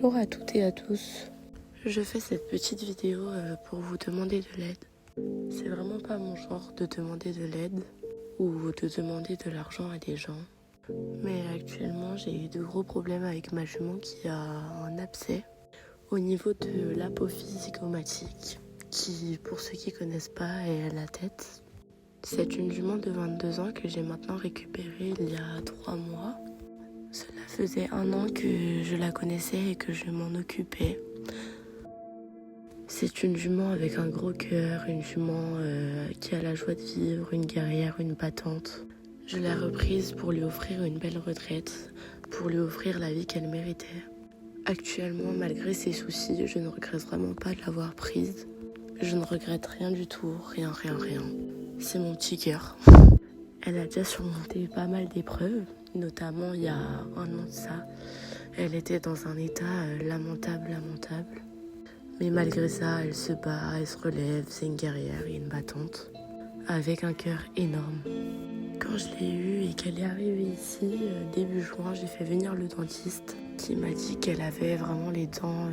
Bonjour à toutes et à tous. Je fais cette petite vidéo pour vous demander de l'aide. C'est vraiment pas mon genre de demander de l'aide ou de demander de l'argent à des gens. Mais actuellement, j'ai de gros problèmes avec ma jument qui a un abcès au niveau de l'apophyse zygomatique, qui, pour ceux qui connaissent pas, est la tête. C'est une jument de 22 ans que j'ai maintenant récupérée il y a 3 mois. Cela faisait 1 an que je la connaissais et que je m'en occupais. C'est une jument avec un gros cœur, une jument qui a la joie de vivre, une guerrière, une battante. Je l'ai reprise pour lui offrir une belle retraite, pour lui offrir la vie qu'elle méritait. Actuellement, malgré ses soucis, je ne regrette vraiment pas de l'avoir prise. Je ne regrette rien du tout, rien. C'est mon petit cœur. Elle a déjà surmonté pas mal d'épreuves, notamment il y a 1 an de ça. Elle était dans un état lamentable. Mais malgré ça, elle se bat, elle se relève, c'est une guerrière et une battante, avec un cœur énorme. Quand je l'ai eue et qu'elle est arrivée ici, début juin, j'ai fait venir le dentiste qui m'a dit qu'elle avait vraiment les dents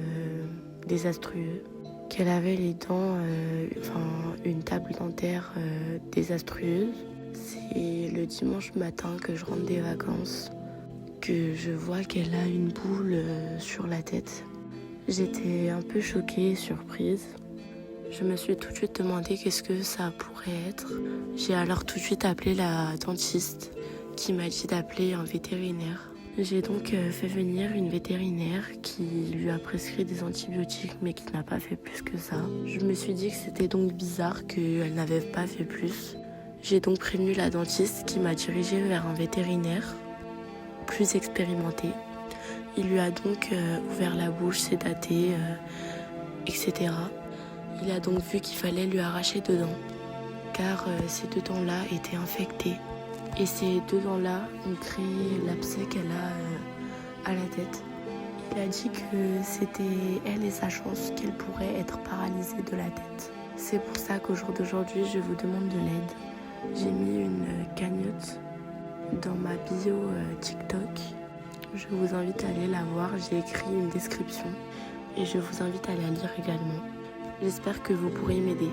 désastreuses. Qu'elle avait les dents, une table dentaire désastreuse. C'est le dimanche matin que je rentre des vacances que je vois qu'elle a une boule sur la tête. J'étais un peu choquée et surprise. Je me suis tout de suite demandé qu'est-ce que ça pourrait être. J'ai alors tout de suite appelé la dentiste qui m'a dit d'appeler un vétérinaire. J'ai donc fait venir une vétérinaire qui lui a prescrit des antibiotiques mais qui n'a pas fait plus que ça. Je me suis dit que c'était donc bizarre qu'elle n'avait pas fait plus. J'ai donc prévenu la dentiste qui m'a dirigée vers un vétérinaire plus expérimenté. Il lui a donc ouvert la bouche, sédaté, etc. Il a donc vu qu'il fallait lui arracher 2 dents, car ces 2 dents-là étaient infectées. Et ces 2 dents-là ont créé l'abcès qu'elle a à la tête. Il a dit que c'était elle et sa chance qu'elle pourrait être paralysée de la tête. C'est pour ça qu'au jour d'aujourd'hui, je vous demande de l'aide. J'ai mis une cagnotte dans ma bio TikTok. Je vous invite à aller la voir, j'ai écrit une description et je vous invite à la lire également. J'espère que vous pourrez m'aider.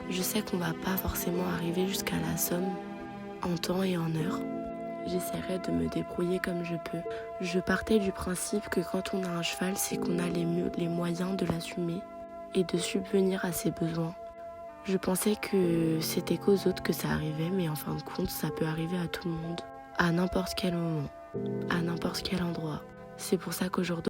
Je sais qu'on va pas forcément arriver jusqu'à la somme en temps et en heure. J'essaierai de me débrouiller comme je peux. Je partais du principe que quand on a un cheval, c'est qu'on a les moyens de l'assumer et de subvenir à ses besoins. Je pensais que c'était qu'aux autres que ça arrivait, mais en fin de compte, ça peut arriver à tout le monde, à n'importe quel moment, à n'importe quel endroit. C'est pour ça qu'aujourd'hui,